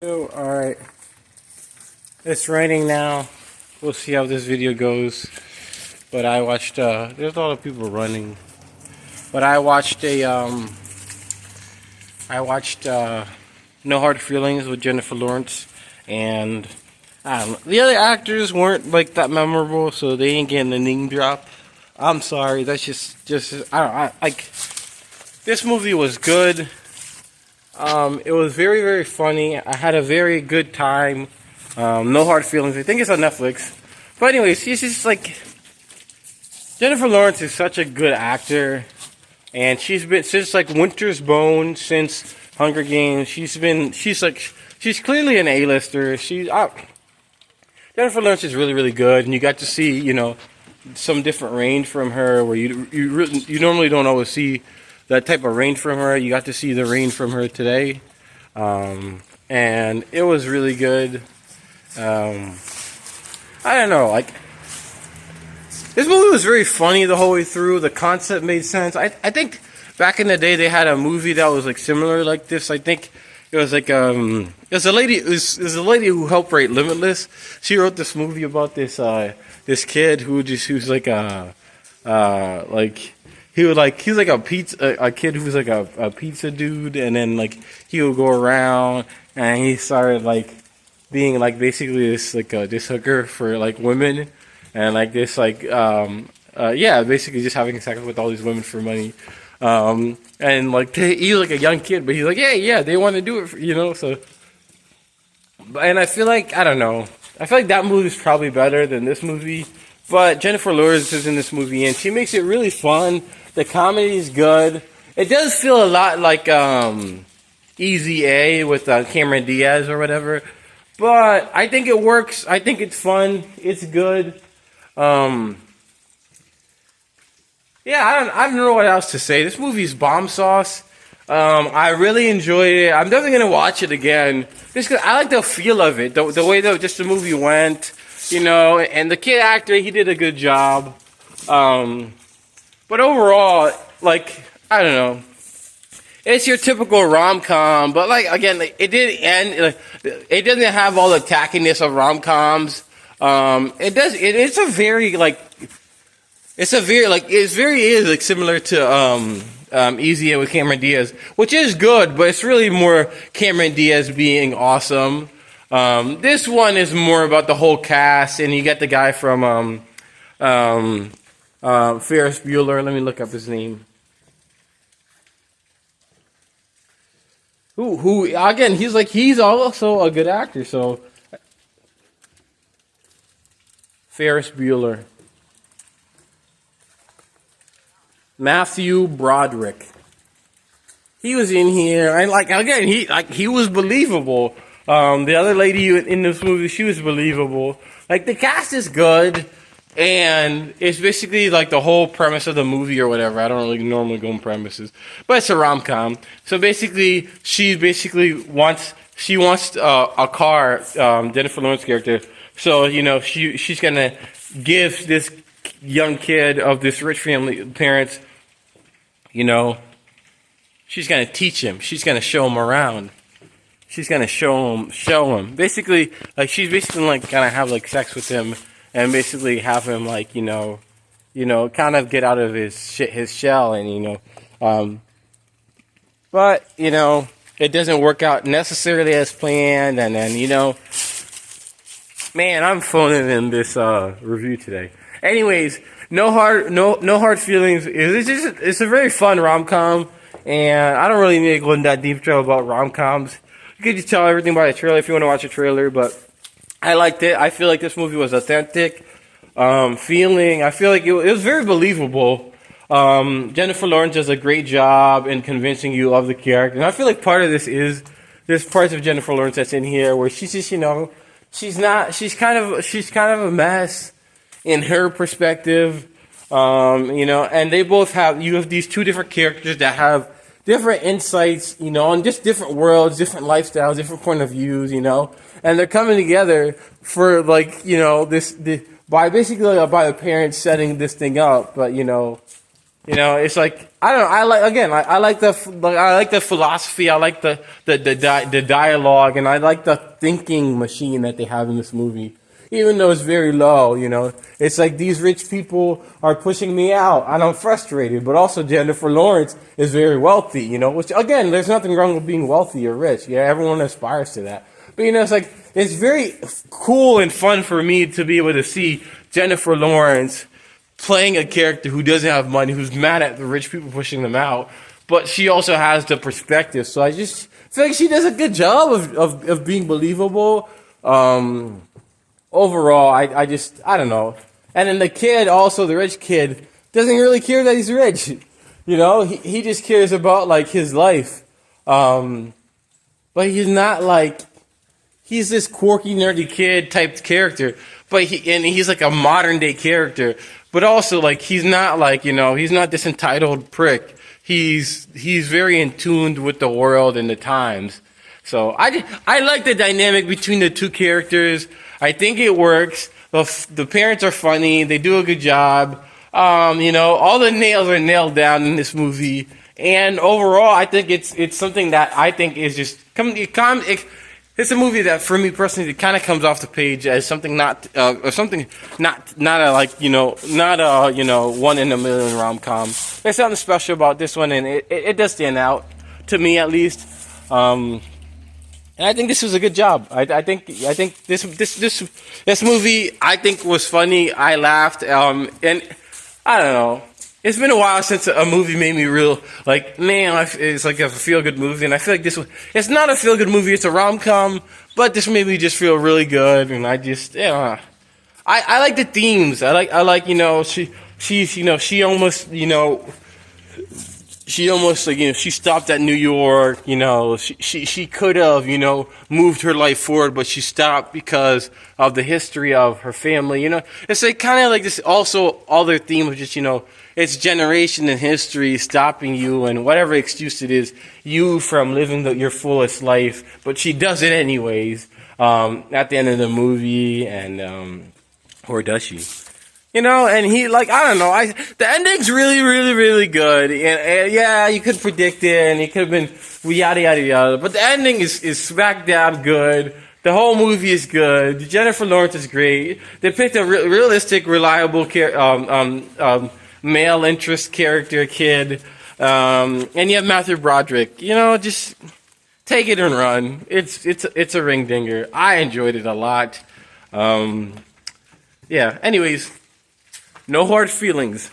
Alright, it's raining now. We'll see how this video goes. But I watched, there's a lot of people running. But I watched No Hard Feelings with Jennifer Lawrence. And, I don't know, the other actors weren't, like, that memorable, so they ain't getting the name drop. I'm sorry, that's just, like, this movie was good. It was very, very funny. I had a very good time. No Hard Feelings. I think it's on Netflix. But anyways, she's just like, Jennifer Lawrence is such a good actor, and she's been since like Winter's Bone, since Hunger Games. She's clearly an A-lister. Jennifer Lawrence is really, really good, and you got to see, some different range from her where you normally don't always see that type of range from her. You got to see the range from her today, and it was really good. I don't know, like, this movie was very funny the whole way through. The concept made sense. I think back in the day they had a movie that was like similar like this. I think it was like it was a lady who helped write Limitless. She wrote this movie about this kid who's like he's like a kid who's like a pizza dude, and then like he would go around and he started like being like basically this hooker for like women, and like this basically just having sex with all these women for money, and like he's like a young kid, but he's like yeah they want to do it for, so. And I feel like I feel like that movie is probably better than this movie, but Jennifer Lawrence is in this movie and she makes it really fun. The comedy is good. It does feel a lot like Easy A with Cameron Diaz or whatever. But I think it works. I think it's fun. It's good. I don't know what else to say. This movie's bomb sauce. I really enjoyed it. I'm definitely gonna watch it again. Just 'cause I like the feel of it, the way that just the movie went, and the kid actor, he did a good job. But overall, like, I don't know. It's your typical rom-com, but like again, like, it did end. Like, it doesn't have all the tackiness of rom-coms. It's very similar to Easy with Cameron Diaz, which is good, but it's really more Cameron Diaz being awesome. This one is more about the whole cast, and you get the guy from Ferris Bueller. Let me look up his name. Who again? He's also a good actor. So Ferris Bueller, Matthew Broderick. He was in here, and he was believable. The other lady in this movie, she was believable. Like, the cast is good. And it's basically like the whole premise of the movie or whatever. I don't really normally go on premises, but it's a rom-com. So basically, she wants a car. Jennifer Lawrence character. So she's gonna give this young kid of this rich family parents. She's gonna teach him. She's gonna show him around. She's gonna show him. Basically, like she's basically like gonna have like sex with him. And basically have him like, kind of get out of his shell, and but it doesn't work out necessarily as planned, and then man, I'm phoning in this review today. Anyways, no hard feelings. It's a very fun rom-com, and I don't really need to go in that deep trail about rom-coms. You can just tell everything by the trailer if you want to watch a trailer, but I liked it. I feel like this movie was authentic. I feel like it was very believable. Jennifer Lawrence does a great job in convincing you of the character. And I feel like part of this is there's parts of Jennifer Lawrence that's in here where she's just, she's kind of a mess in her perspective. And they both you have these two different characters that have different insights, on just different worlds, different lifestyles, different point of views, and they're coming together for by the parents setting this thing up, but You know, it's like I don't know. I like the philosophy. I like the dialogue, and I like the thinking machine that they have in this movie. Even though it's very low, you know, it's like these rich people are pushing me out, and I'm frustrated. But also, Jennifer Lawrence is very wealthy, you know. Which again, there's nothing wrong with being wealthy or rich. Yeah, everyone aspires to that. But you know, it's like it's very cool and fun for me to be able to see Jennifer Lawrence playing a character who doesn't have money, who's mad at the rich people pushing them out, but she also has the perspective. So I just feel like she does a good job of being believable. Overall, I don't know. And then the kid, also the rich kid, doesn't really care that he's rich. You know, he just cares about like his life. But he's not like, he's this quirky, nerdy kid type character. But he's like a modern day character. But also, like, he's not like, you know, he's not this entitled prick. He's very in tune with the world and the times. So I like the dynamic between the two characters. I think it works. The parents are funny. They do a good job. You know, all the nails are nailed down in this movie. And overall, I think it's something that I think is just it's a movie that, for me personally, it kind of comes off the page as something not a like, you know, not a, you know, one in a million rom-com. There's something special about this one, and it does stand out to me at least. And I think this was a good job. I think this movie, I think, was funny. I laughed, and I don't know. It's been a while since a movie made me real, like, man, it's like a feel-good movie, and I feel like it's not a feel-good movie, it's a rom-com, but this made me just feel really good, and I just, yeah, I like the themes. I like, you know, she almost, like, you know, she stopped at New York, you know, she could have, you know, moved her life forward, but she stopped because of the history of her family, you know. It's like kind of like this also other theme of just, you know, it's generation and history stopping you and whatever excuse it is, you from living your fullest life, but she does it anyways, at the end of the movie, and, or does she? You know, and he, like, I don't know, the ending's really, really, really good, and yeah, you could predict it, and it could have been yada, yada, yada, but the ending is smack dab good. The whole movie is good. Jennifer Lawrence is great. They picked a realistic, reliable male interest character kid, and you have Matthew Broderick. You know, just take it and run. It's a ring dinger. I enjoyed it a lot. Yeah. Anyways, no hard feelings.